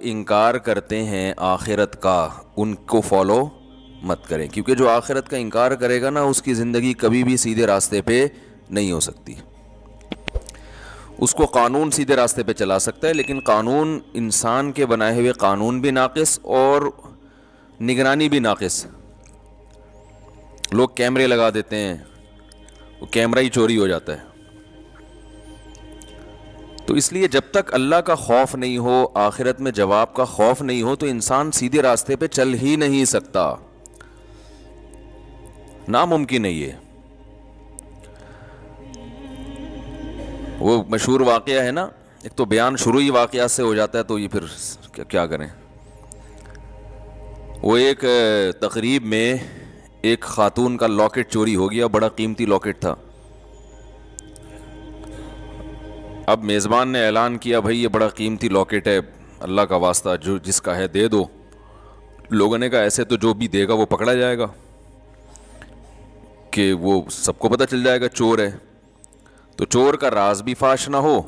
انکار کرتے ہیں آخرت کا ان کو فالو مت کریں، کیونکہ جو آخرت کا انکار کرے گا نا اس کی زندگی کبھی بھی سیدھے راستے پہ نہیں ہو سکتی۔ اس کو قانون سیدھے راستے پہ چلا سکتا ہے، لیکن قانون انسان کے بنائے ہوئے قانون بھی ناقص اور نگرانی بھی ناقص۔ لوگ کیمرے لگا دیتے ہیں، وہ کیمرہ ہی چوری ہو جاتا ہے۔ تو اس لیے جب تک اللہ کا خوف نہیں ہو، آخرت میں جواب کا خوف نہیں ہو، تو انسان سیدھے راستے پہ چل ہی نہیں سکتا، ناممکن ہے یہ۔ وہ مشہور واقعہ ہے نا، ایک تو بیان شروع ہی واقعات سے ہو جاتا ہے، تو یہ پھر کیا کریں۔ وہ ایک تقریب میں ایک خاتون کا لاکٹ چوری ہو گیا، بڑا قیمتی لاکٹ تھا۔ اب میزبان نے اعلان کیا، بھائی یہ بڑا قیمتی لاکٹ ہے، اللہ کا واسطہ جو جس کا ہے دے دو۔ لوگوں نے کہا ایسے تو جو بھی دے گا وہ پکڑا جائے گا، کہ وہ سب کو پتہ چل جائے گا چور ہے، تو چور کا راز بھی فاش نہ ہو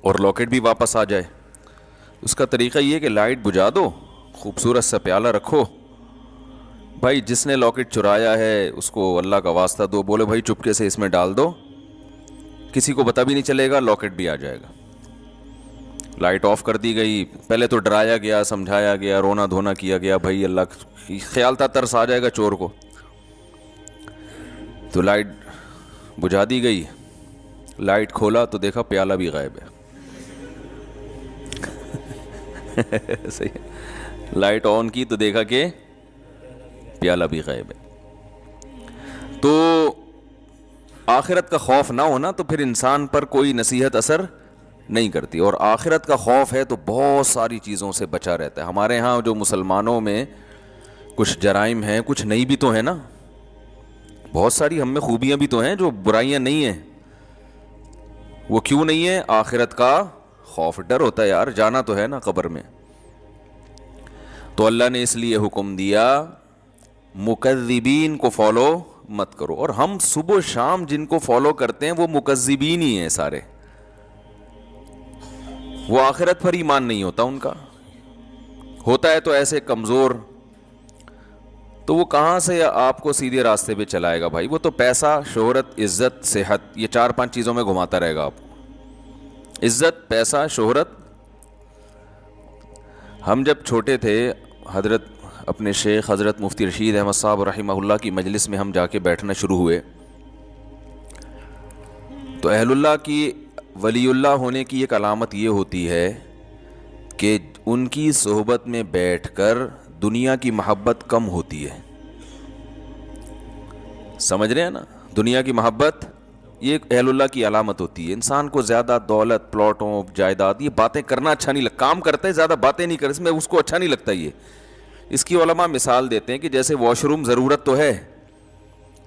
اور لاکٹ بھی واپس آ جائے۔ اس کا طریقہ یہ ہے کہ لائٹ بجھا دو، خوبصورت سا پیالہ رکھو، بھائی جس نے لاکٹ چرایا ہے اس کو اللہ کا واسطہ دو، بولے بھائی چپکے سے اس میں ڈال دو، کسی کو پتہ بھی نہیں چلے گا، لاکٹ بھی آ جائے گا۔ لائٹ آف کر دی گئی، پہلے تو ڈرایا گیا، سمجھایا گیا، رونا دھونا کیا گیا، بھائی اللہ خیال تھا ترس آ جائے گا چور کو، تو لائٹ بجھا دی گئی۔ لائٹ کھولا تو دیکھا پیالہ بھی غائب ہے۔ صحیح ہے، لائٹ آن کی تو دیکھا کہ پیالہ بھی غائب ہے۔ تو آخرت کا خوف نہ ہونا تو پھر انسان پر کوئی نصیحت اثر نہیں کرتی، اور آخرت کا خوف ہے تو بہت ساری چیزوں سے بچا رہتا ہے۔ ہمارے ہاں جو مسلمانوں میں کچھ جرائم ہیں، کچھ نہیں بھی تو ہیں نا، بہت ساری ہم میں خوبیاں بھی تو ہیں، جو برائیاں نہیں ہیں۔ وہ کیوں نہیں ہے؟ آخرت کا خوف، ڈر ہوتا ہے یار، جانا تو ہے نا قبر میں۔ تو اللہ نے اس لیے حکم دیا مکذبین کو فالو مت کرو، اور ہم صبح و شام جن کو فالو کرتے ہیں وہ مکذبین ہی ہیں سارے۔ وہ آخرت پر ایمان نہیں ہوتا ان کا، ہوتا ہے تو ایسے کمزور، تو وہ کہاں سے آپ کو سیدھے راستے پہ چلائے گا بھائی؟ وہ تو پیسہ، شہرت، عزت، صحت، یہ 4-5 چیزوں میں گھماتا رہے گا آپ کو۔ عزت، پیسہ، شہرت۔ ہم جب چھوٹے تھے، حضرت اپنے شیخ حضرت مفتی رشید احمد صاحب رحمہ اللہ کی مجلس میں ہم جا کے بیٹھنا شروع ہوئے، تو اہل اللہ کی، ولی اللہ ہونے کی ایک علامت یہ ہوتی ہے کہ ان کی صحبت میں بیٹھ کر دنیا کی محبت کم ہوتی ہے۔ سمجھ رہے ہیں نا؟ دنیا کی محبت یہ اہل اللہ کی علامت ہوتی ہے۔ انسان کو زیادہ دولت، پلاٹوں، جائیداد، یہ باتیں کرنا اچھا نہیں لگتا، کام کرتا ہے زیادہ باتیں نہیں کرتا، اس میں اس کو اچھا نہیں لگتا۔ یہ اس کی علماء مثال دیتے ہیں کہ جیسے واش روم ضرورت تو ہے،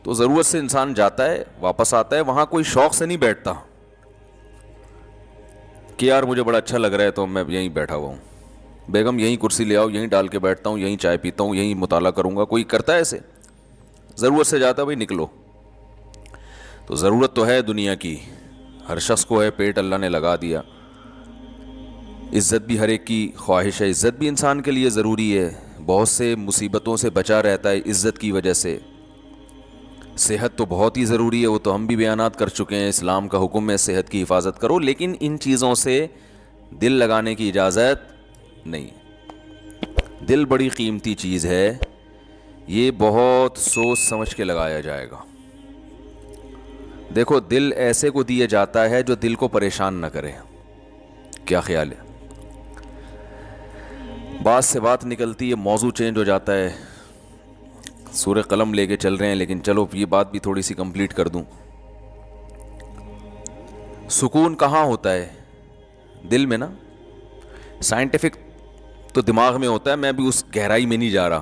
تو ضرورت سے انسان جاتا ہے واپس آتا ہے، وہاں کوئی شوق سے نہیں بیٹھتا کہ یار مجھے بڑا اچھا لگ رہا ہے تو میں یہیں بیٹھا ہوا ہوں، بیگم یہیں کرسی لے آؤ، یہیں ڈال کے بیٹھتا ہوں، یہیں چائے پیتا ہوں، یہیں مطالعہ کروں گا۔ کوئی کرتا ہے ایسے؟ ضرورت سے جاتا ہے، بھائی نکلو۔ تو ضرورت تو ہے دنیا کی، ہر شخص کو ہے، پیٹ اللہ نے لگا دیا۔ عزت بھی ہر ایک کی خواہش ہے، عزت بھی انسان کے لیے ضروری ہے، بہت سے مصیبتوں سے بچا رہتا ہے عزت کی وجہ سے۔ صحت تو بہت ہی ضروری ہے، وہ تو ہم بھی بیانات کر چکے ہیں، اسلام کا حکم ہے صحت کی حفاظت کرو، لیکن ان چیزوں سے دل لگانے کی اجازت نہیں۔ دل بڑی قیمتی چیز ہے، یہ بہت سوچ سمجھ کے لگایا جائے گا۔ دیکھو دل ایسے کو دیا جاتا ہے جو دل کو پریشان نہ کرے۔ کیا خیال ہے؟ بات سے بات نکلتی ہے، موضوع چینج ہو جاتا ہے، سورہ قلم لے کے چل رہے ہیں، لیکن چلو یہ بات بھی تھوڑی سی کمپلیٹ کر دوں۔ سکون کہاں ہوتا ہے؟ دل میں نا۔ سائنٹیفک تو دماغ میں ہوتا ہے، میں بھی اس گہرائی میں نہیں جا رہا،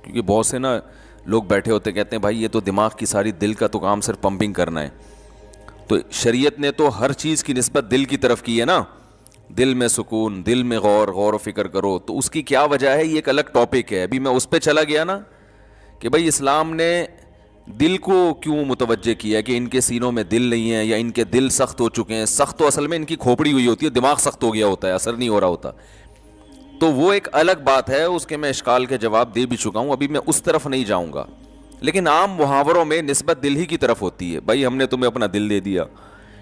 کیونکہ بہت سے نا لوگ بیٹھے ہوتے کہتے ہیں بھائی یہ تو دماغ کی ساری، دل کا تو کام صرف پمپنگ کرنا ہے۔ تو شریعت نے تو ہر چیز کی نسبت دل کی طرف کی ہے نا، دل میں سکون، دل میں غور و فکر کرو، تو اس کی کیا وجہ ہے یہ ایک الگ ٹاپک ہے۔ ابھی میں اس پہ چلا گیا نا کہ بھائی اسلام نے دل کو کیوں متوجہ کیا کہ ان کے سینوں میں دل نہیں ہے، یا ان کے دل سخت ہو چکے ہیں۔ سخت تو اصل میں ان کی کھوپڑی ہوئی ہوتی ہے، دماغ سخت ہو گیا ہوتا ہے، اثر نہیں ہو رہا ہوتا۔ تو وہ ایک الگ بات ہے, اس کے میں اشکال کے جواب دے بھی چکا ہوں, ابھی میں اس طرف نہیں جاؤں گا. لیکن عام محاوروں میں نسبت دل ہی کی طرف ہوتی ہے. بھائی ہم نے تمہیں اپنا دل دے دیا,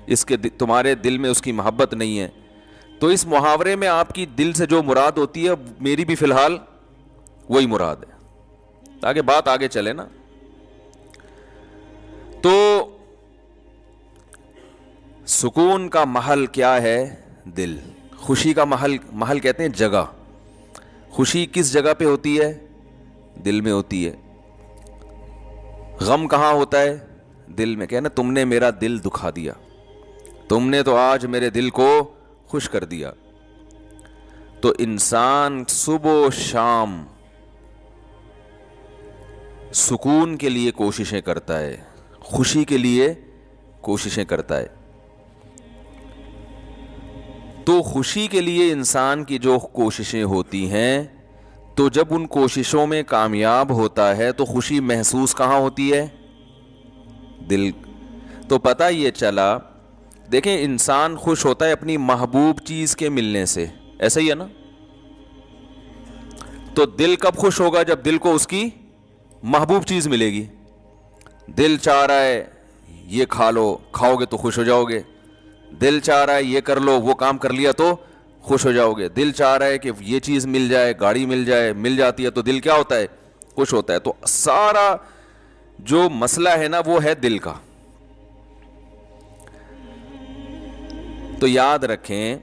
اس کے تمہارے دل میں اس کی محبت نہیں ہے, تو اس محاورے میں آپ کی دل سے جو مراد ہوتی ہے میری بھی فی الحال وہی مراد ہے, تاکہ بات آگے چلے نا. تو سکون کا محل کیا ہے؟ دل. خوشی کا محل کہتے ہیں جگہ. خوشی کس جگہ پہ ہوتی ہے؟ دل میں ہوتی ہے. غم کہاں ہوتا ہے؟ دل میں. کہنا تم نے میرا دل دکھا دیا, تم نے تو آج میرے دل کو خوش کر دیا. تو انسان صبح و شام سکون کے لیے کوششیں کرتا ہے, خوشی کے لیے کوششیں کرتا ہے. تو خوشی کے لیے انسان کی جو کوششیں ہوتی ہیں, تو جب ان کوششوں میں کامیاب ہوتا ہے تو خوشی محسوس کہاں ہوتی ہے؟ دل. تو پتہ یہ چلا, دیکھیں انسان خوش ہوتا ہے اپنی محبوب چیز کے ملنے سے, ایسا ہی ہے نا. تو دل کب خوش ہوگا؟ جب دل کو اس کی محبوب چیز ملے گی. دل چاہ رہا ہے یہ کھا لو, کھاؤ گے تو خوش ہو جاؤ گے. دل چاہ رہا ہے یہ کر لو, وہ کام کر لیا تو خوش ہو جاؤ گے. دل چاہ رہا ہے کہ یہ چیز مل جائے, گاڑی مل جائے, مل جاتی ہے تو دل کیا ہوتا ہے؟ خوش ہوتا ہے. تو سارا جو مسئلہ ہے نا وہ ہے دل کا. تو یاد رکھیں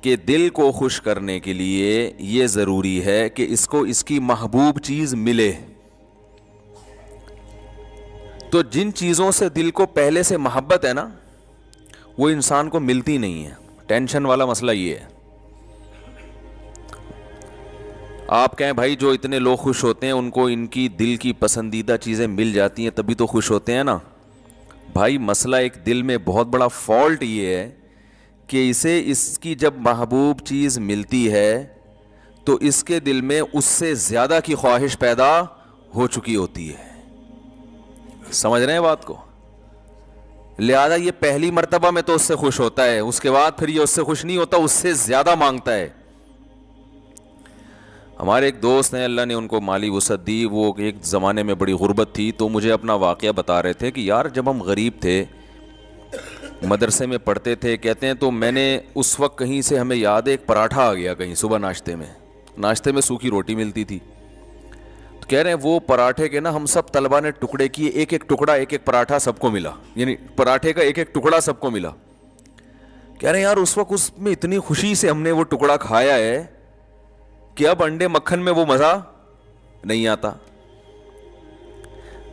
کہ دل کو خوش کرنے کے لیے یہ ضروری ہے کہ اس کو اس کی محبوب چیز ملے. تو جن چیزوں سے دل کو پہلے سے محبت ہے نا وہ انسان کو ملتی نہیں ہے. ٹینشن والا مسئلہ یہ ہے. آپ کہیں بھائی جو اتنے لوگ خوش ہوتے ہیں ان کو ان کی دل کی پسندیدہ چیزیں مل جاتی ہیں تبھی تو خوش ہوتے ہیں نا. بھائی مسئلہ ایک دل میں بہت بڑا فالٹ یہ ہے کہ اسے اس کی جب محبوب چیز ملتی ہے تو اس کے دل میں اس سے زیادہ کی خواہش پیدا ہو چکی ہوتی ہے. سمجھ رہے ہیں بات کو؟ لہذا یہ پہلی مرتبہ میں تو اس سے خوش ہوتا ہے, اس کے بعد پھر یہ اس سے خوش نہیں ہوتا, اس سے زیادہ مانگتا ہے. ہمارے ایک دوست ہیں, اللہ نے ان کو مالی وسعت دی, وہ ایک زمانے میں بڑی غربت تھی, تو مجھے اپنا واقعہ بتا رہے تھے کہ یار جب ہم غریب تھے, مدرسے میں پڑھتے تھے, کہتے ہیں تو میں نے اس وقت کہیں سے ہمیں یاد ہے ایک پراٹھا آ گیا کہیں صبح ناشتے میں سوکھی روٹی ملتی تھی. تو کہہ رہے ہیں وہ پراٹھے کے نا ہم سب طلبہ نے ٹکڑے کیے, ایک ایک ٹکڑا, ایک ایک پراٹھا سب کو ملا, یعنی پراٹھے کا ایک ایک ٹکڑا سب کو ملا. کہہ رہے ہیں یار اس وقت اس میں اتنی خوشی سے ہم نے وہ ٹکڑا کھایا ہے کہ اب انڈے مکھن میں وہ مزہ نہیں آتا.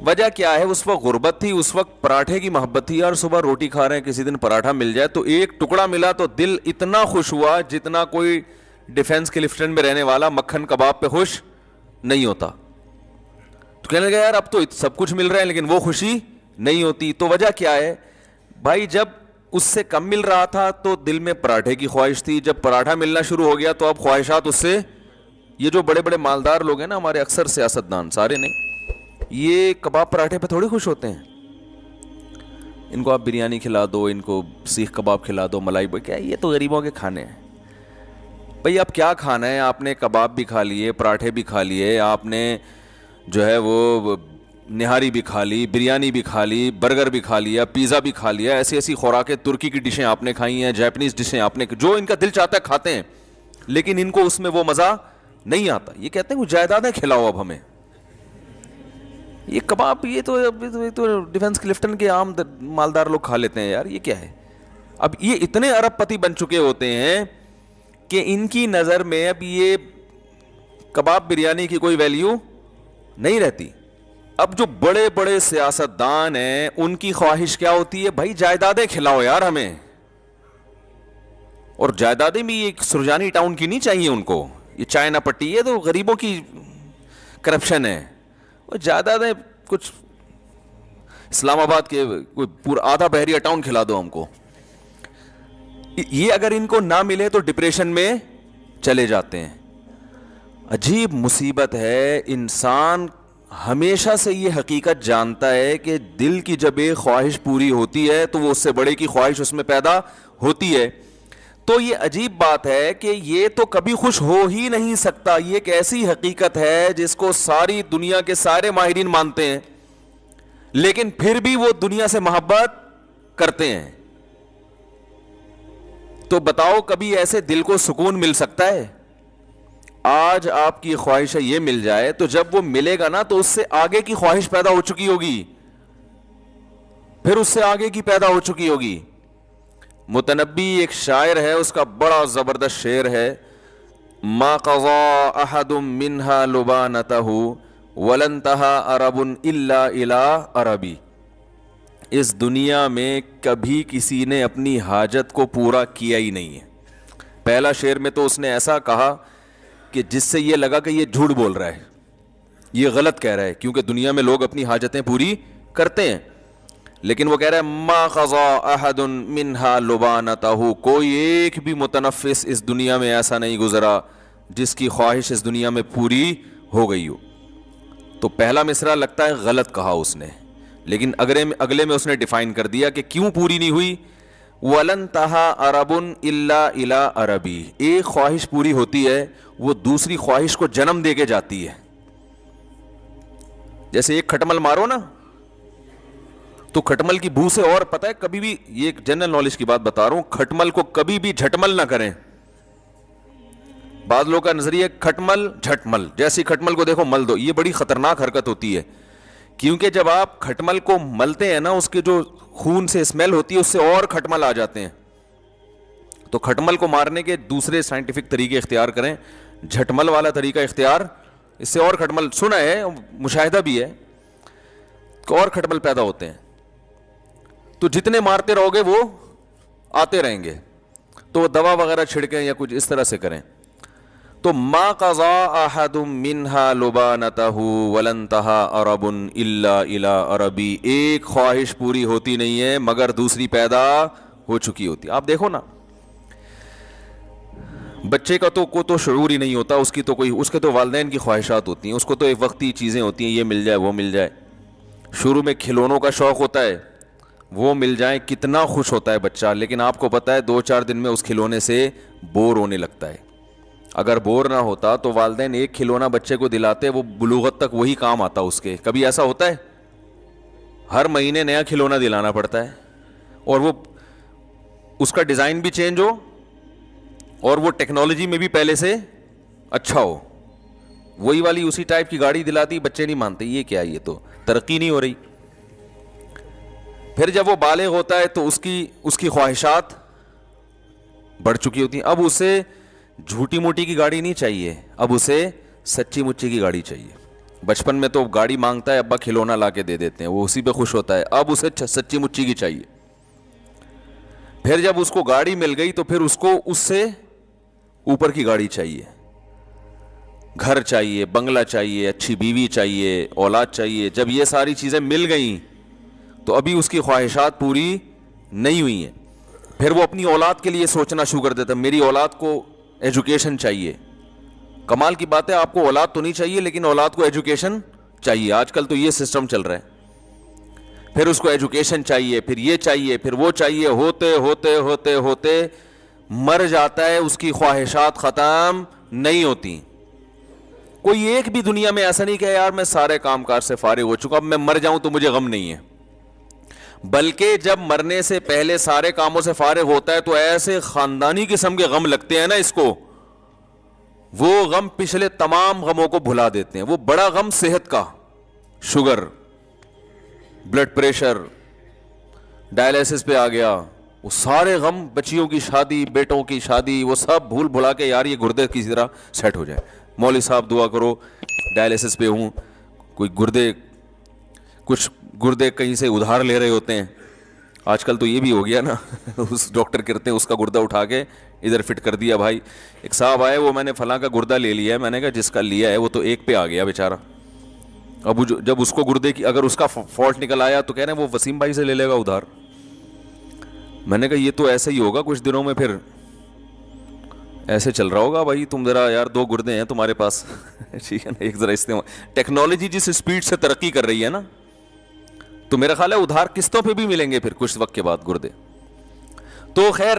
وجہ کیا ہے؟ اس وقت غربت تھی, اس وقت پراٹھے کی محبت تھی. یار صبح روٹی کھا رہے ہیں, کسی دن پراٹھا مل جائے تو ایک ٹکڑا ملا تو دل اتنا خوش ہوا جتنا کوئی ڈیفنس کلفٹن میں رہنے والا مکھن کباب پہ خوش نہیں ہوتا. تو کہنے لگا یار اب تو سب کچھ مل رہا ہے لیکن وہ خوشی نہیں ہوتی. تو وجہ کیا ہے بھائی؟ جب اس سے کم مل رہا تھا تو دل میں پراٹھے کی خواہش تھی, جب پراٹھا ملنا شروع ہو گیا تو اب خواہشات اس سے. یہ جو بڑے بڑے مالدار لوگ ہیں نا ہمارے, اکثر سیاستدان, سارے نہیں, یہ کباب پراٹھے پہ تھوڑی خوش ہوتے ہیں. ان کو آپ بریانی کھلا دو, ان کو سیخ کباب کھلا دو, ملائی کیا, یہ تو غریبوں کے کھانے ہیں. بھئی اب کیا کھانا ہے؟ آپ نے کباب بھی کھا لیے, پراٹھے بھی کھا لیے, آپ نے جو ہے وہ نہاری بھی کھا لی, بریانی بھی کھا لی, برگر بھی کھا لیا, پیزا بھی کھا لیا, ایسی ایسی خوراکیں, ترکی کی ڈشیں آپ نے کھائی ہیں, جاپنیز ڈشیں آپ نے, جو ان کا دل چاہتا ہے کھاتے ہیں, لیکن ان کو اس میں وہ مزہ نہیں آتا. یہ کہتے ہیں وہ جائیدادیں کھلاؤ اب ہمیں, یہ کباب یہ تو ڈیفنس کلفٹن کے عام مالدار لوگ کھا لیتے ہیں یار, یہ کیا ہے؟ اب یہ اتنے ارب پتی بن چکے ہوتے ہیں کہ ان کی نظر میں اب یہ کباب بریانی کی کوئی ویلیو نہیں رہتی. اب جو بڑے بڑے سیاستدان ہیں ان کی خواہش کیا ہوتی ہے؟ بھائی جائیدادیں کھلاؤ یار ہمیں. اور جائیدادیں بھی ایک سرجانی ٹاؤن کی نہیں چاہیے ان کو, یہ چائنا پٹی, یہ تو غریبوں کی کرپشن ہے. وہ جائیدادیں کچھ اسلام آباد کے کوئی پورا آدھا بحریہ ٹاؤن کھلا دو ہم کو. یہ اگر ان کو نہ ملے تو ڈپریشن میں چلے جاتے ہیں. عجیب مصیبت ہے. انسان ہمیشہ سے یہ حقیقت جانتا ہے کہ دل کی جب ایک خواہش پوری ہوتی ہے تو وہ اس سے بڑے کی خواہش اس میں پیدا ہوتی ہے. تو یہ عجیب بات ہے کہ یہ تو کبھی خوش ہو ہی نہیں سکتا. یہ ایک ایسی حقیقت ہے جس کو ساری دنیا کے سارے ماہرین مانتے ہیں, لیکن پھر بھی وہ دنیا سے محبت کرتے ہیں. تو بتاؤ کبھی ایسے دل کو سکون مل سکتا ہے؟ آج آپ کی خواہش یہ مل جائے تو جب وہ ملے گا نا تو اس سے آگے کی خواہش پیدا ہو چکی ہوگی, پھر اس سے آگے کی پیدا ہو چکی ہوگی. متنبی ایک شاعر ہے, اس کا بڑا زبردست شعر ہے, ما قضا احد منها لبانته ولن انتهى عرب الا الى عربی. اس دنیا میں کبھی کسی نے اپنی حاجت کو پورا کیا ہی نہیں ہے. پہلا شعر میں تو اس نے ایسا کہا کہ جس سے یہ لگا کہ یہ جھوٹ بول رہا ہے, یہ غلط کہہ رہا ہے, کیونکہ دنیا میں لوگ اپنی حاجتیں پوری کرتے ہیں. لیکن وہ کہہ رہا ہے ما قضا احد منها لبانته, کوئی ایک بھی متنفس اس دنیا میں ایسا نہیں گزرا جس کی خواہش اس دنیا میں پوری ہو گئی ہو. تو پہلا مصرع لگتا ہے غلط کہا اس نے, لیکن اگلے میں اس نے ڈیفائن کر دیا کہ کیوں پوری نہیں ہوئی. وَلَن تَهَا عَرَبٌ إِلَّا إِلَىٰ عَرَبِي, ایک خواہش پوری ہوتی ہے وہ دوسری خواہش کو جنم دے کے جاتی ہے. جیسے ایک کھٹمل مارو نا تو کھٹمل کی بو سے, اور پتہ ہے کبھی بھی, یہ ایک جنرل نالج کی بات بتا رہا ہوں, کھٹمل کو کبھی بھی جھٹمل نہ کریں. بعض لوگوں کا نظریہ کھٹمل جھٹمل, جیسی کھٹمل کو دیکھو مل دو, یہ بڑی خطرناک حرکت ہوتی ہے. کیونکہ جب آپ کھٹمل کو ملتے ہیں نا, اس کے جو خون سے اسمیل ہوتی ہے اس سے اور کھٹمل آ جاتے ہیں. تو کھٹمل کو مارنے کے دوسرے سائنٹیفک طریقے اختیار کریں, جھٹمل والا طریقہ اختیار, اس سے اور کھٹمل, سنا ہے مشاہدہ بھی ہے, اور کھٹمل پیدا ہوتے ہیں. تو جتنے مارتے رہو گے وہ آتے رہیں گے. تو وہ دوا وغیرہ چھڑکیں یا کچھ اس طرح سے کریں. تو ما قضا احد منها لبانته ولن انتهى عرب الا الى عربی, ایک خواہش پوری ہوتی نہیں ہے مگر دوسری پیدا ہو چکی ہوتی. آپ دیکھو نا, بچے کا تو شعور ہی نہیں ہوتا, اس کے تو والدین کی خواہشات ہوتی ہیں, اس کو تو ایک وقتی چیزیں ہوتی ہیں, یہ مل جائے وہ مل جائے. شروع میں کھلونوں کا شوق ہوتا ہے, وہ مل جائیں کتنا خوش ہوتا ہے بچہ, لیکن آپ کو پتہ ہے 2-4 دن میں اس کھلونے سے بور ہونے لگتا ہے. اگر بور نہ ہوتا تو والدین ایک کھلونا بچے کو دلاتے, وہ بلوغت تک وہی کام آتا اس کے. کبھی ایسا ہوتا ہے؟ ہر مہینے نیا کھلونا دلانا پڑتا ہے, اور وہ اس کا ڈیزائن بھی چینج ہو اور وہ ٹیکنالوجی میں بھی پہلے سے اچھا ہو. وہی والی اسی ٹائپ کی گاڑی دلاتی, بچے نہیں مانتے, یہ کیا, یہ تو ترقی نہیں ہو رہی. پھر جب وہ بالغ ہوتا ہے تو اس کی خواہشات بڑھ چکی ہوتی ہیں. اب اسے جھوٹی موٹی کی گاڑی نہیں چاہیے, اب اسے سچی مچی کی گاڑی چاہیے. بچپن میں تو گاڑی مانگتا ہے, ابا کھلونا لا کے دے دیتے ہیں, وہ اسی پہ خوش ہوتا ہے. اب اسے سچی مچی کی چاہیے. پھر جب اس کو گاڑی مل گئی تو پھر اس کو اس سے اوپر کی گاڑی چاہیے, گھر چاہیے, بنگلہ چاہیے, اچھی بیوی چاہیے, اولاد چاہیے. جب یہ ساری چیزیں مل گئیں تو ابھی اس کی خواہشات پوری نہیں ہوئی ہیں. پھر وہ اپنی اولاد کے لیے سوچنا شروع کر دیتا, میری اولاد کو ایجوکیشن چاہیے. کمال کی بات ہے, آپ کو اولاد تو نہیں چاہیے لیکن اولاد کو ایجوکیشن چاہیے. آج کل تو یہ سسٹم چل رہا ہے. پھر اس کو ایجوکیشن چاہیے, پھر یہ چاہیے, پھر وہ چاہیے, ہوتے ہوتے ہوتے ہوتے مر جاتا ہے. اس کی خواہشات ختم نہیں ہوتی. کوئی ایک بھی دنیا میں ایسا نہیں کہ یار میں سارے کام کاج سے فارغ ہو چکا, اب میں مر جاؤں تو مجھے غم نہیں ہے. بلکہ جب مرنے سے پہلے سارے کاموں سے فارغ ہوتا ہے تو ایسے خاندانی قسم کے غم لگتے ہیں نا اس کو, وہ غم پچھلے تمام غموں کو بھلا دیتے ہیں. وہ بڑا غم صحت کا, شوگر, بلڈ پریشر, ڈائلیسس پہ آ گیا, وہ سارے غم, بچیوں کی شادی, بیٹوں کی شادی, وہ سب بھول بھلا کے یار یہ گردے کسی طرح سیٹ ہو جائے. مولوی صاحب دعا کرو, ڈائلیسس پہ ہوں, کوئی کچھ گردے کہیں سے ادھار لے رہے ہوتے ہیں. آج کل تو یہ بھی ہو گیا نا, اس ڈاکٹر کرتے ہیں اس کا گردہ اٹھا کے ادھر فٹ کر دیا. بھائی ایک صاحب آئے, وہ میں نے فلاں کا گردہ لے لیا ہے. میں نے کہا جس کا لیا ہے وہ تو ایک پہ آ گیا بیچارہ. اب جب اس کو گردے کی اگر اس کا فالٹ نکل آیا تو کہہ رہے ہیں وہ وسیم بھائی سے لے لے گا ادھار. میں نے کہا یہ تو ایسے ہی ہوگا کچھ دنوں میں, پھر ایسے چل رہا ہوگا. بھائی تم ذرا یار 2 گردے ہیں تمہارے پاس, ٹھیک ہے نا, ایک ذرا استعمال. ٹیکنالوجی جس اسپیڈ سے ترقی کر رہی ہے نا, تو میرا خیال ہے ادھار قسطوں پہ بھی ملیں گے پھر کچھ وقت کے بعد گردے. تو خیر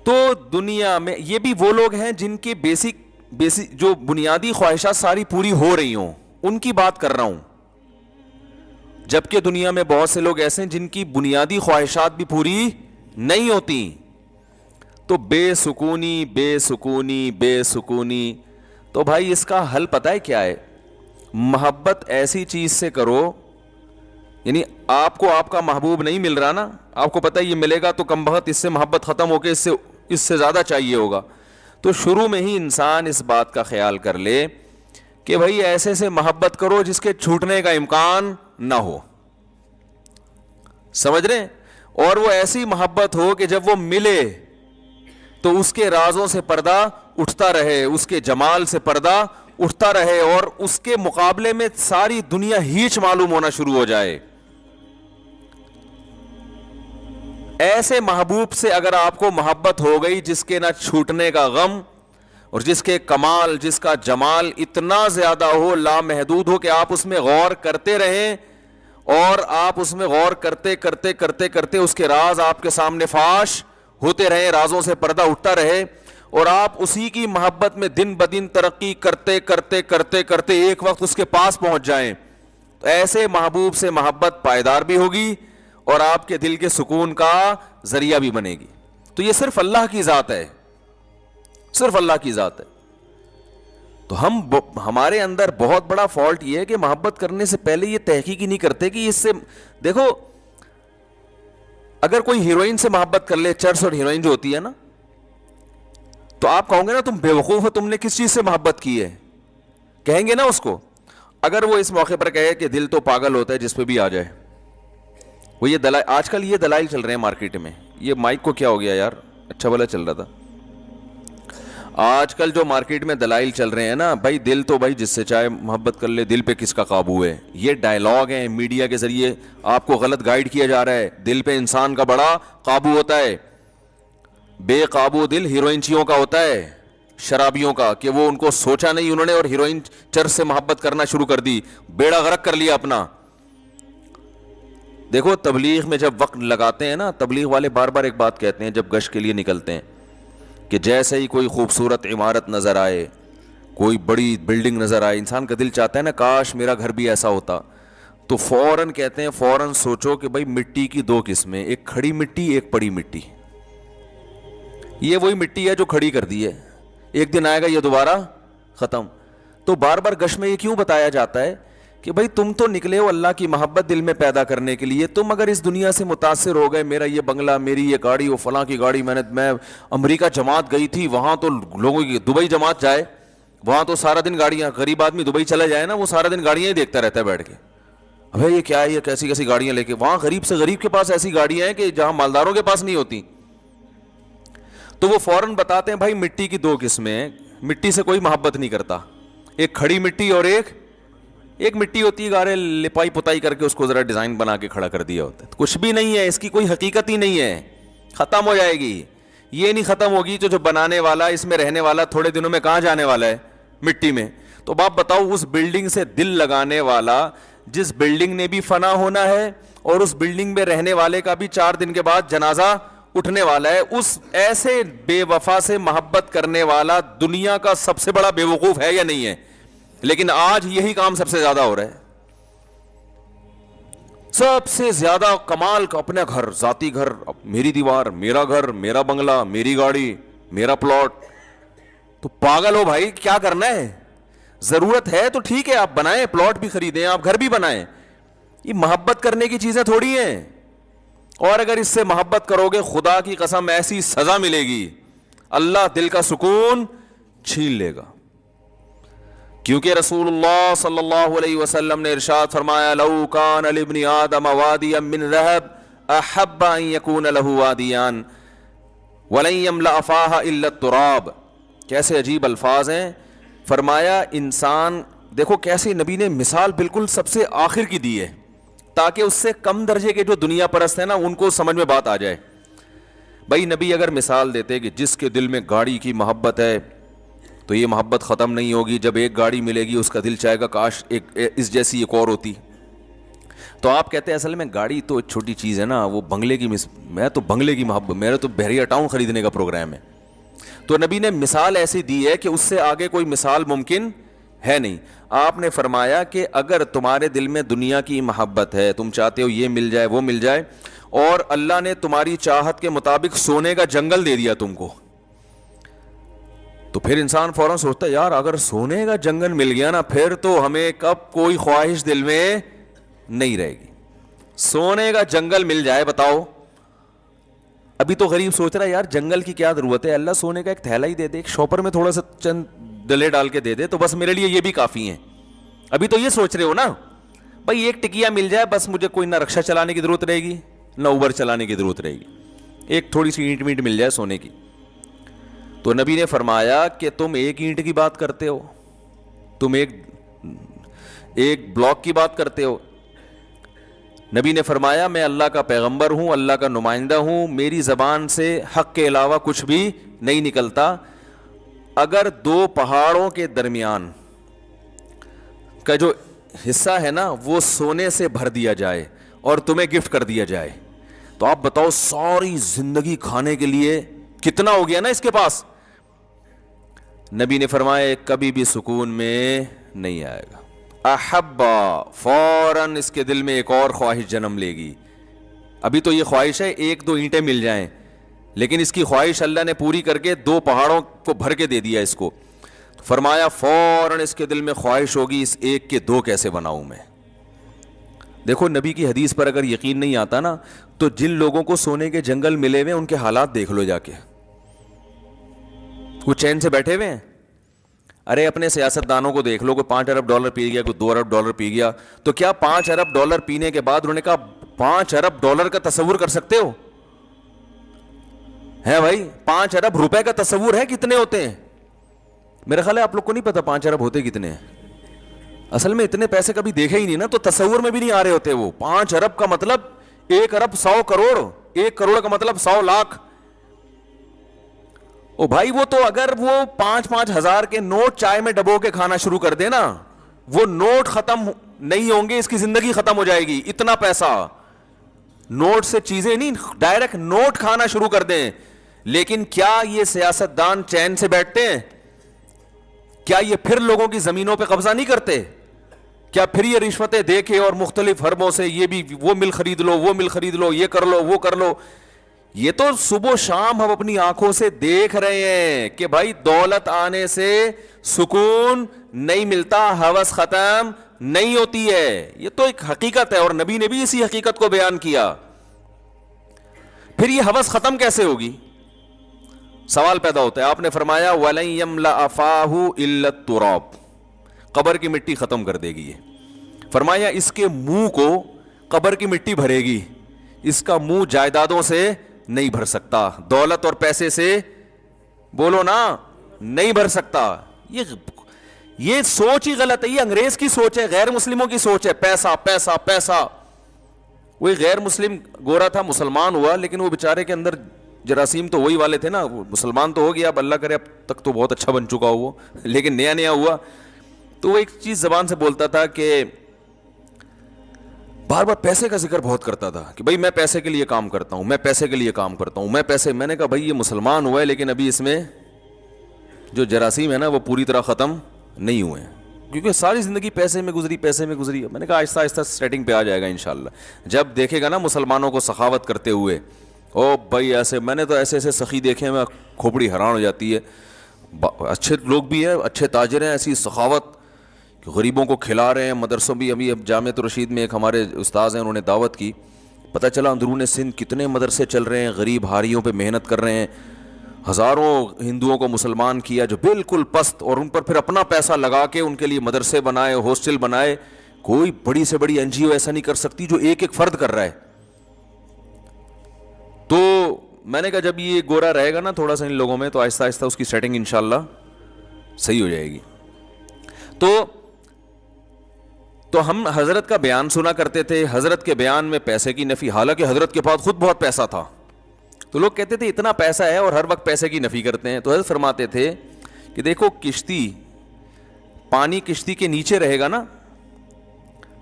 تو دنیا میں یہ بھی وہ لوگ ہیں جن کے بیسک جو بنیادی خواہشات ساری پوری ہو رہی ہوں، ان کی بات کر رہا ہوں، جبکہ دنیا میں بہت سے لوگ ایسے ہیں جن کی بنیادی خواہشات بھی پوری نہیں ہوتی. تو بے سکونی بے سکونی بے سکونی. تو بھائی اس کا حل پتہ ہے کیا ہے؟ محبت ایسی چیز سے کرو، یعنی آپ کو آپ کا محبوب نہیں مل رہا نا، آپ کو پتہ ہے یہ ملے گا تو کم بخت اس سے محبت ختم ہو کے اس سے زیادہ چاہیے ہوگا. تو شروع میں ہی انسان اس بات کا خیال کر لے کہ بھائی ایسے سے محبت کرو جس کے چھوٹنے کا امکان نہ ہو. سمجھ رہے ہیں؟ اور وہ ایسی محبت ہو کہ جب وہ ملے تو اس کے رازوں سے پردہ اٹھتا رہے، اس کے جمال سے پردہ اٹھتا رہے، اور اس کے مقابلے میں ساری دنیا ہیچ معلوم ہونا شروع ہو جائے. ایسے محبوب سے اگر آپ کو محبت ہو گئی جس کے نہ چھوٹنے کا غم، اور جس کے کمال، جس کا جمال اتنا زیادہ ہو، لامحدود ہو، کہ آپ اس میں غور کرتے رہیں، اور آپ اس میں غور کرتے کرتے کرتے کرتے اس کے راز آپ کے سامنے فاش ہوتے رہیں، رازوں سے پردہ اٹھتا رہے، اور آپ اسی کی محبت میں دن بدن ترقی کرتے کرتے کرتے کرتے ایک وقت اس کے پاس پہنچ جائیں، تو ایسے محبوب سے محبت پائیدار بھی ہوگی اور آپ کے دل کے سکون کا ذریعہ بھی بنے گی. تو یہ صرف اللہ کی ذات ہے، صرف اللہ کی ذات ہے. تو ہمارے اندر بہت بڑا فالٹ یہ ہے کہ محبت کرنے سے پہلے یہ تحقیق ہی نہیں کرتے کہ اس سے، دیکھو اگر کوئی ہیروئن سے محبت کر لے، چرس اور ہیروئن جو ہوتی ہے نا، تو آپ کہو گے نا تم بیوقوف ہو، تم نے کس چیز سے محبت کی ہے، کہیں گے نا اس کو. اگر وہ اس موقع پر کہے کہ دل تو پاگل ہوتا ہے جس پہ بھی آ جائے، وہ یہ دلائل، آج کل یہ دلائل چل رہے ہیں مارکیٹ میں. یہ مائک کو کیا ہو گیا یار، اچھا بھلا چل رہا تھا. آج کل جو مارکیٹ میں دلائل چل رہے ہیں نا، بھائی دل تو بھائی جس سے چاہے محبت کر لے، دل پہ کس کا قابو ہے. یہ ڈائلاگ ہیں میڈیا کے ذریعے آپ کو غلط گائیڈ کیا جا رہا ہے. دل پہ انسان کا بڑا قابو ہوتا ہے، بے قابو دل ہیروئنچیوں کا ہوتا ہے، شرابیوں کا، کہ وہ ان کو سوچا نہیں انہوں نے اور ہیروئن چرس سے محبت کرنا شروع کر دی، بیڑا غرق کر لیا اپنا. دیکھو تبلیغ میں جب وقت لگاتے ہیں نا، تبلیغ والے بار بار ایک بات کہتے ہیں جب گشت کے لیے نکلتے ہیں، کہ جیسے ہی کوئی خوبصورت عمارت نظر آئے، کوئی بڑی بلڈنگ نظر آئے، انسان کا دل چاہتا ہے نا کاش میرا گھر بھی ایسا ہوتا. تو فوراً کہتے ہیں، فوراً سوچو کہ بھائی مٹی کی دو قسمیں، ایک کھڑی مٹی، ایک پڑی مٹی. یہ وہی مٹی ہے جو کھڑی کر دی ہے، ایک دن آئے گا یہ دوبارہ ختم. تو بار بار گشت میں یہ کیوں بتایا جاتا ہے کہ بھائی تم تو نکلے ہو اللہ کی محبت دل میں پیدا کرنے کے لیے. تم اگر اس دنیا سے متاثر ہو گئے، میرا یہ بنگلہ، میری یہ گاڑی، وہ فلاں کی گاڑی، میں امریکہ جماعت گئی تھی، وہاں تو لوگوں کی، دبئی جماعت جائے وہاں تو سارا دن گاڑیاں، غریب آدمی دبئی چلا جائے نا، وہ سارا دن گاڑیاں ہی دیکھتا رہتا ہے بیٹھ کے. ابھی یہ کیا ہے، یہ کیسی کیسی گاڑیاں لے کے، وہاں غریب سے غریب کے پاس ایسی گاڑیاں ہیں کہ جہاں مالداروں کے پاس نہیں ہوتی. تو وہ فوراً بتاتے ہیں بھائی مٹی کی دو قسمیں ہیں، مٹی سے کوئی محبت نہیں کرتا، ایک کھڑی مٹی اور ایک مٹی ہوتی ہے گارے لپائی پتائی کر کے اس کو ذرا ڈیزائن بنا کے کھڑا کر دیا ہوتا ہے. کچھ بھی نہیں ہے، اس کی کوئی حقیقت ہی نہیں ہے، ختم ہو جائے گی. یہ نہیں ختم ہوگی جو بنانے والا، اس میں رہنے والا تھوڑے دنوں میں کہاں جانے والا ہے، مٹی میں. تو باپ بتاؤ اس بلڈنگ سے دل لگانے والا، جس بلڈنگ نے بھی فنا ہونا ہے اور اس بلڈنگ میں رہنے والے کا بھی 4 دن کے بعد جنازہ اٹھنے والا ہے، اس ایسے بے وفا سے محبت کرنے والا دنیا کا سب سے بڑا بے وقوف ہے یا نہیں ہے؟ لیکن آج یہی کام سب سے زیادہ ہو رہا ہے. سب سے زیادہ کمال کا اپنا گھر، ذاتی گھر، میری دیوار، میرا گھر، میرا بنگلہ، میری گاڑی، میرا پلاٹ. تو پاگل ہو بھائی، کیا کرنا ہے؟ ضرورت ہے تو ٹھیک ہے آپ بنائیں، پلاٹ بھی خریدیں، آپ گھر بھی بنائیں. یہ محبت کرنے کی چیزیں تھوڑی ہیں. اور اگر اس سے محبت کرو گے، خدا کی قسم ایسی سزا ملے گی، اللہ دل کا سکون چھین لے گا. کیونکہ رسول اللہ صلی اللہ علیہ وسلم نے ارشاد فرمایا، لو کان لابن آدم وادیا من ذهب احب ان يكون له وادیان ولن يملأ فاها الا التراب. کیسے عجیب الفاظ ہیں. فرمایا انسان، دیکھو کیسے نبی نے مثال بالکل سب سے آخر کی دی ہے تاکہ اس سے کم درجے کے جو دنیا پرست ہیں نا ان کو سمجھ میں بات آ جائے. بھائی نبی اگر مثال دیتے کہ جس کے دل میں گاڑی کی محبت ہے تو یہ محبت ختم نہیں ہوگی، جب ایک گاڑی ملے گی اس کا دل چاہے گا کاش ایک اس جیسی ایک اور ہوتی. تو آپ کہتے ہیں اصل میں گاڑی تو چھوٹی چیز ہے نا, وہ بنگلے کی میں تو بنگلے کی محبت, میرا تو بحریہ ٹاؤن خریدنے کا پروگرام ہے. تو نبی نے مثال ایسی دی ہے کہ اس سے آگے کوئی مثال ممکن ہے نہیں. آپ نے فرمایا کہ اگر تمہارے دل میں دنیا کی محبت ہے, تم چاہتے ہو یہ مل جائے وہ مل جائے, اور اللہ نے تمہاری چاہت کے مطابق سونے کا جنگل دے دیا تم کو, تو پھر انسان فوراً سوچتا ہے یار اگر سونے کا جنگل مل گیا نا, پھر تو ہمیں کب کوئی خواہش دل میں نہیں رہے گی. سونے کا جنگل مل جائے, بتاؤ. ابھی تو غریب سوچ رہا ہے یار جنگل کی کیا ضرورت ہے, اللہ سونے کا ایک تھیلا ہی دے دے, ایک شاپر میں تھوڑا سا چند ڈلے ڈال کے دے دے تو بس میرے لیے یہ بھی کافی ہیں. ابھی تو یہ سوچ رہے ہو نا بھائی ایک ٹکیا مل جائے بس, مجھے کوئی نہ رکشا چلانے کی ضرورت رہے گی نہ اوبر چلانے کی ضرورت رہے گی, ایک تھوڑی سی اینٹ مل جائے سونے کی. تو نبی نے فرمایا کہ تم ایک اینٹ کی بات کرتے ہو, تم ایک بلاک کی بات کرتے ہو. نبی نے فرمایا میں اللہ کا پیغمبر ہوں, اللہ کا نمائندہ ہوں, میری زبان سے حق کے علاوہ کچھ بھی نہیں نکلتا. اگر دو پہاڑوں کے درمیان کا جو حصہ ہے نا وہ سونے سے بھر دیا جائے اور تمہیں گفٹ کر دیا جائے, تو آپ بتاؤ ساری زندگی کھانے کے لیے کتنا ہو گیا نا اس کے پاس. نبی نے فرمایا کبھی بھی سکون میں نہیں آئے گا. احبا, فوراً اس کے دل میں ایک اور خواہش جنم لے گی. ابھی تو یہ خواہش ہے ایک دو اینٹیں مل جائیں, لیکن اس کی خواہش اللہ نے پوری کر کے دو پہاڑوں کو بھر کے دے دیا اس کو. فرمایا فوراً اس کے دل میں خواہش ہوگی اس ایک کے دو کیسے بناؤں میں. دیکھو نبی کی حدیث پر اگر یقین نہیں آتا نا تو جن لوگوں کو سونے کے جنگل ملے ہوئے ان کے حالات دیکھ لو جا کے, وہ چین سے بیٹھے ہوئے ہیں. ارے اپنے سیاست دانوں کو دیکھ لو, کوئی $5 ارب پی گیا, کوئی $2 ارب پی گیا, تو کیا $5 ارب پینے کے بعد انہوں نے کہا $5 ارب کا تصور کر سکتے ہو؟ ہے بھائی $5 ارب کا تصور ہے کتنے ہوتے ہیں؟ میرا خیال ہے آپ لوگ کو نہیں پتا 5 ارب ہوتے کتنے ہیں. اصل میں اتنے پیسے کبھی دیکھے ہی نہیں نا, تو تصور میں بھی نہیں آ رہے ہوتے. وہ 5 ارب کا مطلب 1 ارب 100 کروڑ, 1 کروڑ کا مطلب 100 لاکھ. او بھائی وہ تو اگر وہ 5-5 ہزار کے نوٹ چائے میں ڈبو کے کھانا شروع کر دے نا, وہ نوٹ ختم نہیں ہوں گے, اس کی زندگی ختم ہو جائے گی. اتنا پیسہ نوٹ سے چیزیں نہیں, ڈائریکٹ نوٹ کھانا شروع کر دیں. لیکن کیا یہ سیاست دان چین سے بیٹھتے ہیں؟ کیا یہ پھر لوگوں کی زمینوں پہ قبضہ نہیں کرتے؟ کیا پھر یہ رشوتیں دے کے اور مختلف حربوں سے یہ بھی وہ مل خرید لو, وہ مل خرید لو, یہ کر لو, وہ کر لو. یہ تو صبح و شام ہم اپنی آنکھوں سے دیکھ رہے ہیں کہ بھائی دولت آنے سے سکون نہیں ملتا, ہوس ختم نہیں ہوتی ہے. یہ تو ایک حقیقت ہے اور نبی نے بھی اسی حقیقت کو بیان کیا. پھر یہ ہوس ختم کیسے ہوگی؟ سوال پیدا ہوتا ہے. آپ نے فرمایا وَلَن يَمْلَأَ فَاهُ إِلَّا التُّرَابُ, قبر کی مٹی ختم کر دے گی یہ. فرمایا اس کے منہ کو قبر کی مٹی بھرے گی, اس کا منہ جائیدادوں سے نہیں بھر سکتا, دولت اور پیسے سے بولو نا نہیں بھر سکتا. یہ سوچ ہی غلط ہے, یہ انگریز کی سوچ ہے, غیر مسلموں کی سوچ ہے. پیسہ پیسہ پیسہ. وہی غیر مسلم گورا تھا, مسلمان ہوا, لیکن وہ بیچارے کے اندر جراثیم تو وہی والے تھے نا. مسلمان تو ہو گیا, اب اللہ کرے اب تک تو بہت اچھا بن چکا ہو وہ, لیکن نیا نیا ہوا تو وہ ایک چیز زبان سے بولتا تھا کہ بار بار پیسے کا ذکر بہت کرتا تھا کہ بھائی میں پیسے کے لیے کام کرتا ہوں, میں پیسے کے لیے کام کرتا ہوں, میں پیسے. میں نے کہا بھائی یہ مسلمان ہوا ہے لیکن ابھی اس میں جو جراثیم ہے نا وہ پوری طرح ختم نہیں ہوئے ہیں, کیونکہ ساری زندگی پیسے میں گزری, پیسے میں گزری. میں نے کہا آہستہ آہستہ سیٹنگ پہ آ جائے گا انشاءاللہ. جب دیکھے گا نا مسلمانوں کو سخاوت کرتے ہوئے, او بھائی ایسے, میں نے تو ایسے ایسے سخی دیکھے ہیں, میں کھوپڑی حیران ہو جاتی ہے. اچھے لوگ بھی ہیں, اچھے تاجر ہیں, ایسی سخاوت غریبوں کو کھلا رہے ہیں. مدرسوں بھی, ابھی اب جامعۃ الرشید میں ایک ہمارے استاذ ہیں, انہوں نے دعوت کی, پتہ چلا اندرون سندھ کتنے مدرسے چل رہے ہیں, غریب ہاریوں پہ محنت کر رہے ہیں. ہزاروں ہندوؤں کو مسلمان کیا جو بالکل پست, اور ان پر پھر اپنا پیسہ لگا کے ان کے لیے مدرسے بنائے, ہاسٹل بنائے. کوئی بڑی سے بڑی NGO ایسا نہیں کر سکتی جو ایک ایک فرد کر رہا ہے. تو میں نے کہا جب یہ گورا رہے گا نا تھوڑا سا ان لوگوں میں, تو آہستہ آہستہ اس کی سیٹنگ انشاءاللہ صحیح ہو جائے گی. تو ہم حضرت کا بیان سنا کرتے تھے, حضرت کے بیان میں پیسے کی نفی, حالانکہ حضرت کے پاس خود بہت پیسہ تھا. تو لوگ کہتے تھے اتنا پیسہ ہے اور ہر وقت پیسے کی نفی کرتے ہیں. تو حضرت فرماتے تھے کہ دیکھو کشتی, پانی کشتی کے نیچے رہے گا نا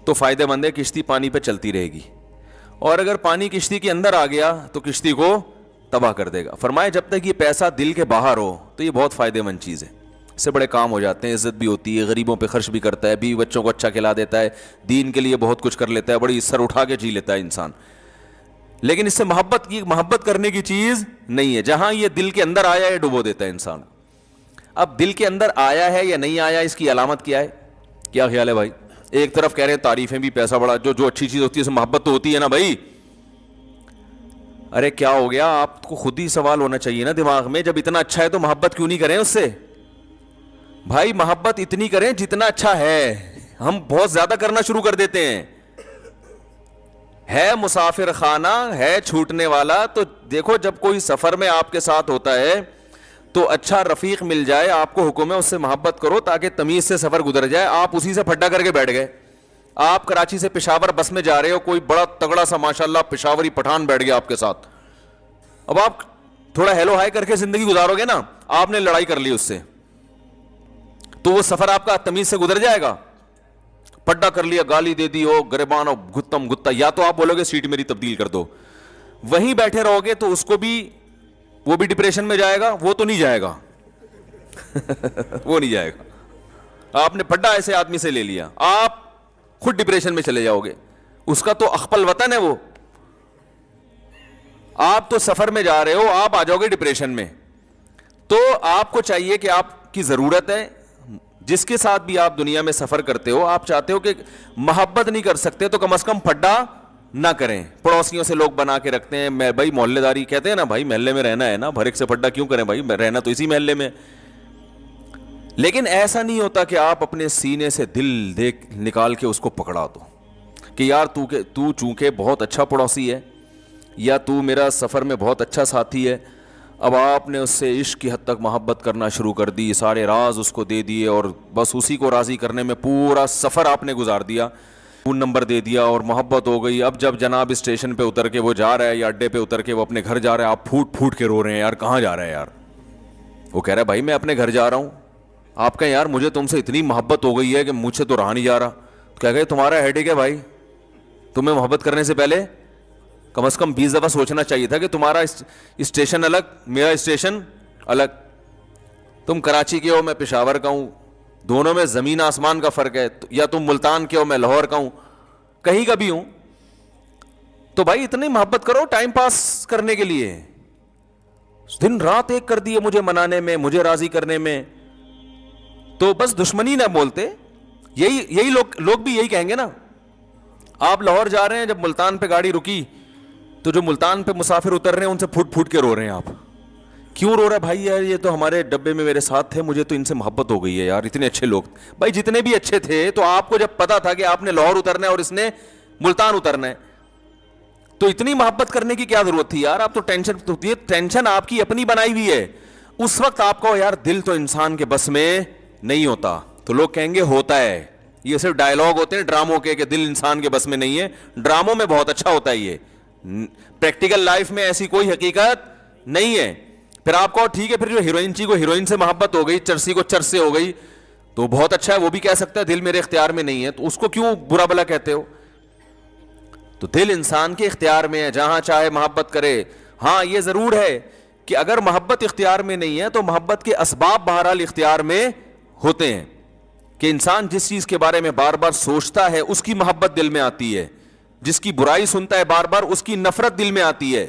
تو فائدہ مند ہے, کشتی پانی پہ چلتی رہے گی, اور اگر پانی کشتی کے اندر آ گیا تو کشتی کو تباہ کر دے گا. فرمایا جب تک یہ پیسہ دل کے باہر ہو تو یہ بہت فائدہ مند چیز ہے, اس سے بڑے کام ہو جاتے ہیں, عزت بھی ہوتی ہے, غریبوں پہ خرچ بھی کرتا ہے, بیوی بچوں کو اچھا کھلا دیتا ہے, دین کے لیے بہت کچھ کر لیتا ہے, بڑی سر اٹھا کے جی لیتا ہے انسان. لیکن اس سے محبت کرنے کی چیز نہیں ہے. جہاں یہ دل کے اندر آیا ہے ڈبو دیتا ہے انسان. اب دل کے اندر آیا ہے یا نہیں آیا, اس کی علامت کیا ہے؟ کیا خیال ہے بھائی؟ ایک طرف کہہ رہے ہیں تعریفیں بھی, پیسہ بڑا, جو اچھی چیز ہوتی ہے اس میں محبت تو ہوتی ہے نا بھائی. ارے کیا ہو گیا, آپ کو خود ہی سوال ہونا چاہیے نا دماغ میں, جب اتنا اچھا ہے تو محبت کیوں نہیں کریں اس سے؟ بھائی محبت اتنی کریں جتنا اچھا ہے. ہم بہت زیادہ کرنا شروع کر دیتے ہیں. ہے مسافر خانہ ہے چھوٹنے والا, تو دیکھو جب کوئی سفر میں آپ کے ساتھ ہوتا ہے تو اچھا رفیق مل جائے, آپ کو حکم ہے اس سے محبت کرو تاکہ تمیز سے سفر گزر جائے. آپ اسی سے پھڈا کر کے بیٹھ گئے. آپ کراچی سے پشاور بس میں جا رہے ہو, کوئی بڑا تگڑا سا ماشاءاللہ پشاوری پٹھان بیٹھ گیا آپ کے ساتھ. اب آپ تھوڑا ہیلو ہائی کر کے زندگی گزارو گے نا, آپ نے لڑائی کر لی اس سے, تو وہ سفر آپ کا تمیز سے گزر جائے گا؟ پڈا کر لیا, گالی دے دی, ہو گریبان ہو گتم گتا, یا تو آپ بولو گے سیٹ میری تبدیل کر دو. وہیں بیٹھے رہو گے تو اس کو بھی, وہ بھی ڈپریشن میں جائے گا. وہ تو نہیں جائے گا وہ نہیں جائے گا. آپ نے پڈا ایسے آدمی سے لے لیا, آپ خود ڈپریشن میں چلے جاؤ گے. اس کا تو اخپل وطن ہے وہ. آپ تو سفر میں جا رہے ہو, آپ آ جاؤ گے ڈپریشن میں. تو آپ کو چاہیے کہ آپ کی ضرورت ہے, جس کے ساتھ بھی آپ دنیا میں سفر کرتے ہو, آپ چاہتے ہو کہ محبت نہیں کر سکتے تو کم از کم پھڈا نہ کریں. پڑوسیوں سے لوگ بنا کے رکھتے ہیں, میں بھائی محلے داری کہتے ہیں نا, بھائی محلے میں رہنا ہے نا, بھر ایک سے پھڈا کیوں کریں بھائی, رہنا تو اسی محلے میں. لیکن ایسا نہیں ہوتا کہ آپ اپنے سینے سے دل دیکھ نکال کے اس کو پکڑا دو کہ یار تو چونکہ بہت اچھا پڑوسی ہے, یا تو میرا سفر میں بہت اچھا ساتھی ہے. اب آپ نے اس سے عشق کی حد تک محبت کرنا شروع کر دی, سارے راز اس کو دے دیے, اور بس اسی کو راضی کرنے میں پورا سفر آپ نے گزار دیا, فون نمبر دے دیا اور محبت ہو گئی. اب جب جناب اسٹیشن پہ اتر کے وہ جا رہا ہے, یا اڈے پہ اتر کے وہ اپنے گھر جا رہا ہے, آپ پھوٹ پھوٹ کے رو رہے ہیں, یار کہاں جا رہا ہے یار؟ وہ کہہ رہا ہے بھائی میں اپنے گھر جا رہا ہوں. آپ کہیں یار مجھے تم سے اتنی محبت ہو گئی ہے کہ مجھ سے تو رہا نہیں جا رہا. کہہ گئے تمہارا ہیڈیک ہے بھائی, تمہیں محبت کرنے سے پہلے کم از کم 20 دفعہ سوچنا چاہیے تھا کہ تمہارا اسٹیشن الگ, میرا اسٹیشن الگ. تم کراچی کے ہو, میں پشاور کا ہوں, دونوں میں زمین آسمان کا فرق ہے. یا تم ملتان کے ہو, میں لاہور کا ہوں, کہیں کا بھی ہوں. تو بھائی اتنی محبت کرو ٹائم پاس کرنے کے لیے. دن رات ایک کر دیے مجھے منانے میں, مجھے راضی کرنے میں, تو بس دشمنی نہ بولتے. یہی لوگ بھی یہی کہیں گے نا. آپ لاہور جا رہے ہیں, جب ملتان پہ گاڑی رکی تو جو ملتان پہ مسافر اتر رہے ہیں ان سے پھوٹ پھوٹ کے رو رہے ہیں. آپ کیوں رو رہے ہیں بھائی؟ یار یہ تو ہمارے ڈبے میں میرے ساتھ تھے, مجھے تو ان سے محبت ہو گئی ہے یار, اتنے اچھے لوگ. بھائی جتنے بھی اچھے تھے, تو آپ کو جب پتا تھا کہ آپ نے لاہور اترنا ہے اور اس نے ملتان اترنا ہے, تو اتنی محبت کرنے کی کیا ضرورت تھی یار؟ آپ تو ٹینشن آپ کی اپنی بنائی ہوئی ہے. اس وقت آپ کو یار دل تو انسان کے بس میں نہیں ہوتا. تو لوگ کہیں گے ہوتا ہے, یہ صرف ڈائلاگ ہوتے ہیں ڈراموں کے کہ دل انسان کے بس میں نہیں ہے. ڈراموں میں بہت اچھا ہوتا ہے یہ, پریکٹیکل لائف میں ایسی کوئی حقیقت نہیں ہے. پھر آپ کو ٹھیک ہے, پھر جو ہیروئن چی کو ہیروئن سے محبت ہو گئی, چرسی کو چرس سے ہو گئی, تو بہت اچھا ہے, وہ بھی کہہ سکتا ہے دل میرے اختیار میں نہیں ہے, تو اس کو کیوں برا بلا کہتے ہو؟ تو دل انسان کے اختیار میں ہے, جہاں چاہے محبت کرے. ہاں یہ ضرور ہے کہ اگر محبت اختیار میں نہیں ہے تو محبت کے اسباب بہرحال اختیار میں ہوتے ہیں, کہ انسان جس چیز کے بارے میں بار بار سوچتا ہے اس کی محبت دل میں آتی ہے, جس کی برائی سنتا ہے بار بار اس کی نفرت دل میں آتی ہے.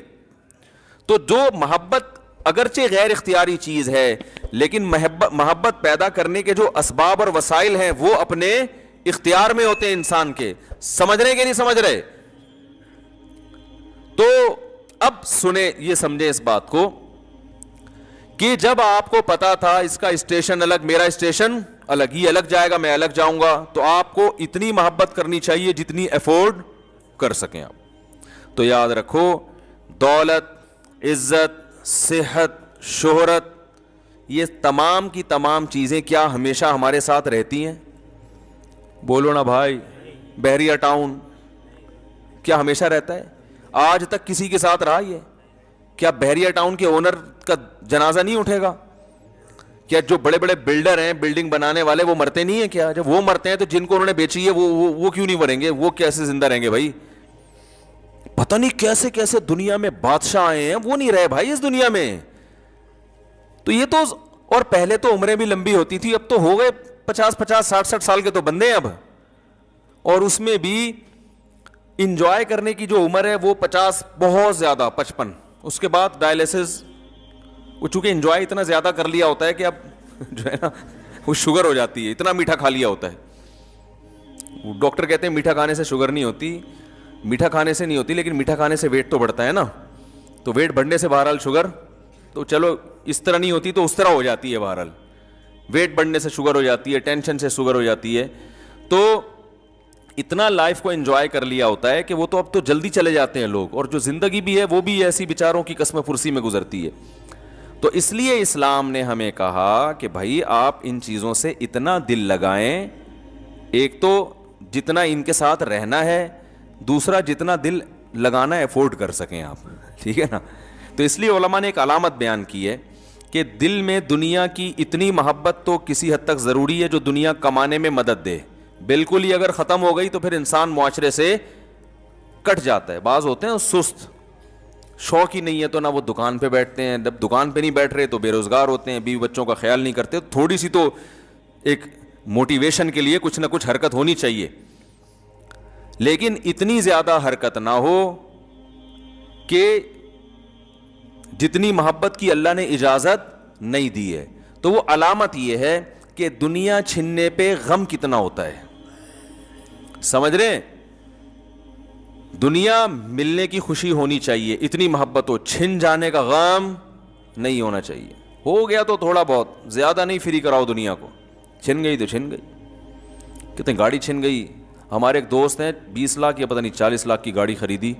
تو جو محبت اگرچہ غیر اختیاری چیز ہے, لیکن محبت پیدا کرنے کے جو اسباب اور وسائل ہیں وہ اپنے اختیار میں ہوتے ہیں انسان کے. سمجھ رہے کہ نہیں سمجھ رہے؟ تو اب سنیں, یہ سمجھیں اس بات کو کہ جب آپ کو پتا تھا اس کا اسٹیشن الگ, میرا اسٹیشن الگ, یہ الگ جائے گا, میں الگ جاؤں گا, تو آپ کو اتنی محبت کرنی چاہیے جتنی افورڈ کر سکیں آپ. تو یاد رکھو, دولت, عزت, صحت, شہرت, یہ تمام کی تمام چیزیں کیا ہمیشہ ہمارے ساتھ رہتی ہیں؟ بولو نا بھائی. بحریہ ٹاؤن کیا ہمیشہ رہتا ہے؟ آج تک کسی کے ساتھ رہا یہ؟ کیا بحریہ ٹاؤن کے اونر کا جنازہ نہیں اٹھے گا؟ کیا جو بڑے بڑے بلڈر ہیں, بلڈنگ بنانے والے, وہ مرتے نہیں ہیں کیا؟ جب وہ مرتے ہیں تو جن کو انہوں نے بیچی ہے وہ کیوں نہیں مریں گے؟ وہ کیسے زندہ رہیں گے بھائی؟ پتہ نہیں کیسے کیسے دنیا میں بادشاہ آئے ہیں, وہ نہیں رہے بھائی اس دنیا میں. تو یہ تو, اور پہلے تو عمریں بھی لمبی ہوتی تھی, اب تو ہو گئے 50 60 سال کے تو بندے ہیں اب, اور اس میں بھی انجوائے کرنے کی جو عمر ہے وہ 50, بہت زیادہ 55. اس کے بعد ڈائلیسس, وہ چونکہ انجوائے اتنا زیادہ کر لیا ہوتا ہے کہ اب جو ہے نا وہ شوگر ہو جاتی ہے, اتنا میٹھا کھا لیا ہوتا ہے. ڈاکٹر کہتے ہیں میٹھا کھانے سے شوگر نہیں ہوتی, میٹھا کھانے سے نہیں ہوتی, لیکن میٹھا کھانے سے ویٹ تو بڑھتا ہے نا. تو ویٹ بڑھنے سے بہرحال شوگر تو چلو اس طرح نہیں ہوتی تو اس طرح ہو جاتی ہے. بہرحال ویٹ بڑھنے سے شوگر ہو جاتی ہے, ٹینشن سے شوگر ہو جاتی ہے. تو اتنا لائف کو انجوائے کر لیا ہوتا ہے کہ وہ تو اب تو جلدی چلے جاتے ہیں لوگ, اور جو زندگی بھی ہے وہ بھی ایسی بیچاروں کی قسم پرسی میں گزرتی ہے. تو اس لیے اسلام نے ہمیں کہا کہ بھائی آپ ان چیزوں سے اتنا دل لگائیں, ایک تو جتنا ان کے ساتھ رہنا ہے, دوسرا جتنا دل لگانا افورڈ کر سکیں آپ, ٹھیک ہے نا. تو اس لیے علماء نے ایک علامت بیان کی ہے کہ دل میں دنیا کی اتنی محبت تو کسی حد تک ضروری ہے جو دنیا کمانے میں مدد دے. بالکل ہی اگر ختم ہو گئی تو پھر انسان معاشرے سے کٹ جاتا ہے. بعض ہوتے ہیں سست, شوق ہی نہیں ہے تو نہ وہ دکان پہ بیٹھتے ہیں, جب دکان پہ نہیں بیٹھ رہے تو بے روزگار ہوتے ہیں, بیوی بچوں کا خیال نہیں کرتے. تھوڑی سی تو ایک موٹیویشن کے لیے کچھ نہ کچھ حرکت ہونی چاہیے, لیکن اتنی زیادہ حرکت نہ ہو کہ جتنی محبت کی اللہ نے اجازت نہیں دی ہے. تو وہ علامت یہ ہے کہ دنیا چھننے پہ غم کتنا ہوتا ہے, سمجھ رہے ہیں؟ دنیا ملنے کی خوشی ہونی چاہیے, اتنی محبت ہو, چھن جانے کا غم نہیں ہونا چاہیے. ہو گیا تو تھوڑا بہت, زیادہ نہیں فری کراؤ دنیا کو. چھن گئی تو چھن گئی. کتنی گاڑی چھن گئی. ہمارے ایک دوست ہیں 20 لاکھ یا پتہ نہیں 40 لاکھ کی گاڑی خریدی.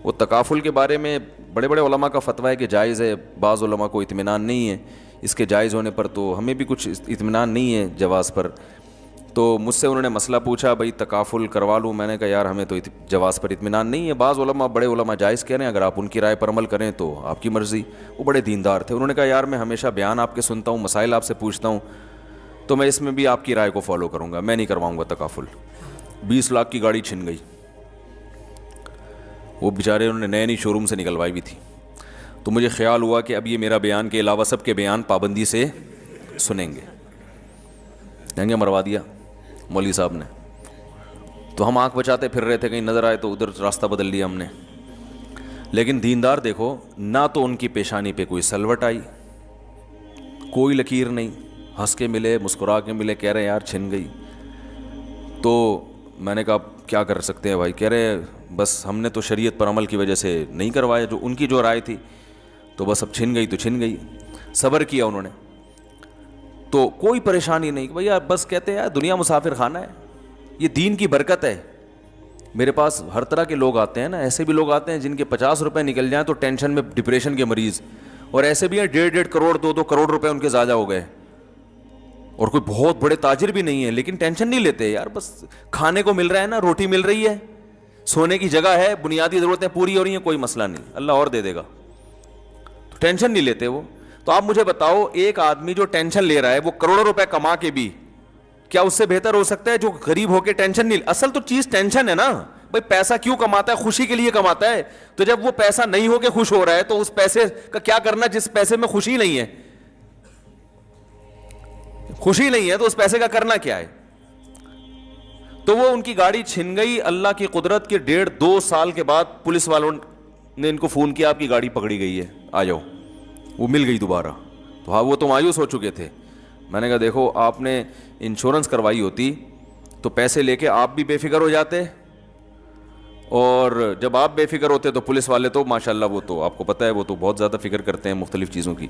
وہ تکافل کے بارے میں بڑے بڑے علماء کا فتویٰ ہے کہ جائز ہے, بعض علماء کو اطمینان نہیں ہے اس کے جائز ہونے پر, تو ہمیں بھی کچھ اطمینان نہیں ہے جواز پر. تو مجھ سے انہوں نے مسئلہ پوچھا, بھائی تکافل کروا لوں؟ میں نے کہا یار ہمیں تو جواز پر اطمینان نہیں ہے. بعض علماء, بڑے علماء جائز کہہ رہے ہیں, اگر آپ ان کی رائے پر عمل کریں تو آپ کی مرضی. وہ بڑے دیندار تھے. انہوں نے کہا یار میں ہمیشہ بیان آپ کے سنتا ہوں, مسائل آپ سے پوچھتا ہوں, تو میں اس میں بھی آپ کی رائے کو فالو کروں گا, میں نہیں کرواؤں گا تکافل. 20 لاکھ کی گاڑی چھن گئی. وہ بیچارے انہوں نے نئے نئی شو روم سے نکلوائی بھی تھی. تو مجھے خیال ہوا کہ اب یہ میرا بیان کے علاوہ سب کے بیان پابندی سے سنیں گے. جنگے مروا دیا مولوی صاحب نے. تو ہم آنکھ بچاتے پھر رہے تھے, کہیں نظر آئے تو ادھر راستہ بدل لیا ہم نے. لیکن دیندار دیکھو, نہ تو ان کی پیشانی پہ کوئی سلوٹ آئی, کوئی لکیر نہیں, ہنس کے ملے, مسکرا کے ملے, کہہ رہے یار چھن گئی. تو میں نے کہا کیا کر سکتے ہیں بھائی؟ کہہ رہے بس ہم نے تو شریعت پر عمل کی وجہ سے نہیں کروایا, جو ان کی جو رائے تھی, تو بس اب چھن گئی تو چھن گئی. صبر کیا انہوں نے, تو کوئی پریشانی نہیں. بھائی یار بس کہتے ہیں یار دنیا مسافر خانہ ہے, یہ دین کی برکت ہے. میرے پاس ہر طرح کے لوگ آتے ہیں نا, ایسے بھی لوگ آتے ہیں جن کے 50 روپے نکل جائیں تو ٹینشن میں, ڈپریشن کے مریض, اور ایسے بھی ہیں 1.5 کروڑ 2 کروڑ روپے ان کے ضائع ہو گئے, اور کوئی بہت بڑے تاجر بھی نہیں ہے, لیکن ٹینشن نہیں لیتے. یار بس کھانے کو مل رہا ہے نا, روٹی مل رہی ہے, سونے کی جگہ ہے, بنیادی ضرورتیں پوری ہو رہی ہیں, کوئی مسئلہ نہیں, اللہ اور دے دے گا, تو ٹینشن نہیں لیتے وہ. تو آپ مجھے بتاؤ, ایک آدمی جو ٹینشن لے رہا ہے وہ کروڑوں روپے کما کے بھی, کیا اس سے بہتر ہو سکتا ہے جو غریب ہو کے ٹینشن نہیں؟ اصل تو چیز ٹینشن ہے نا بھائی. پیسہ کیوں کماتا ہے؟ خوشی کے لیے کماتا ہے. تو جب وہ پیسہ نہیں ہو کے خوش ہو رہا ہے تو اس پیسے کا کیا کرنا جس پیسے میں خوشی نہیں ہے؟ خوشی نہیں ہے تو اس پیسے کا کرنا کیا ہے؟ تو وہ ان کی گاڑی چھن گئی. اللہ کی قدرت کے 1.5-2 سال کے بعد پولیس والوں نے ان کو فون کیا, آپ کی گاڑی پکڑی گئی ہے, آ جاؤ. وہ مل گئی دوبارہ. تو ہاں وہ تو مایوس ہو چکے تھے. میں نے کہا دیکھو آپ نے انشورنس کروائی ہوتی تو پیسے لے کے آپ بھی بے فکر ہو جاتے, اور جب آپ بے فکر ہوتے تو پولیس والے تو ماشاءاللہ وہ تو آپ کو پتہ ہے وہ تو بہت زیادہ فکر کرتے ہیں مختلف چیزوں کی.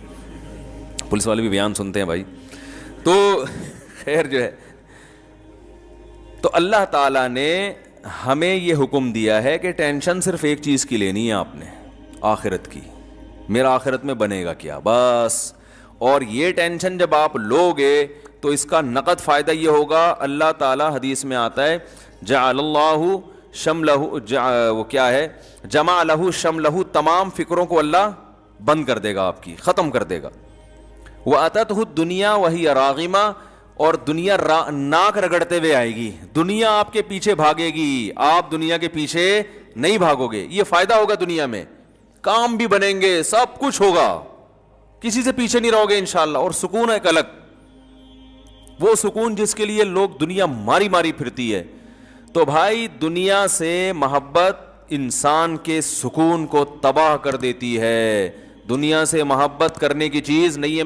پولیس والے بھی بیان سنتے ہیں بھائی. تو خیر جو ہے, تو اللہ تعالیٰ نے ہمیں یہ حکم دیا ہے کہ ٹینشن صرف ایک چیز کی لینی ہے آپ نے, آخرت کی. میرا آخرت میں بنے گا کیا, بس. اور یہ ٹینشن جب آپ لو گے تو اس کا نقد فائدہ یہ ہوگا, اللہ تعالیٰ حدیث میں آتا ہے جعل اللہ شملہ, وہ کیا ہے, جمع لہ شملہ, تمام فکروں کو اللہ بند کر دے گا, آپ کی ختم کر دے گا. وَأَتَتْهُ الدُّنْيَا وَهِيَ رَاغِمَةٌ, اور دنیا ناک رگڑتے ہوئے آئے گی. دنیا آپ کے پیچھے بھاگے گی, آپ دنیا کے پیچھے نہیں بھاگو گے. یہ فائدہ ہوگا دنیا میں, کام بھی بنیں گے, سب کچھ ہوگا, کسی سے پیچھے نہیں رہو گے انشاءاللہ. اور سکون ایک الگ, وہ سکون جس کے لیے لوگ دنیا ماری ماری پھرتی ہے. تو بھائی دنیا سے محبت انسان کے سکون کو تباہ کر دیتی ہے. دنیا سے محبت کرنے کی چیز نہیں ہے.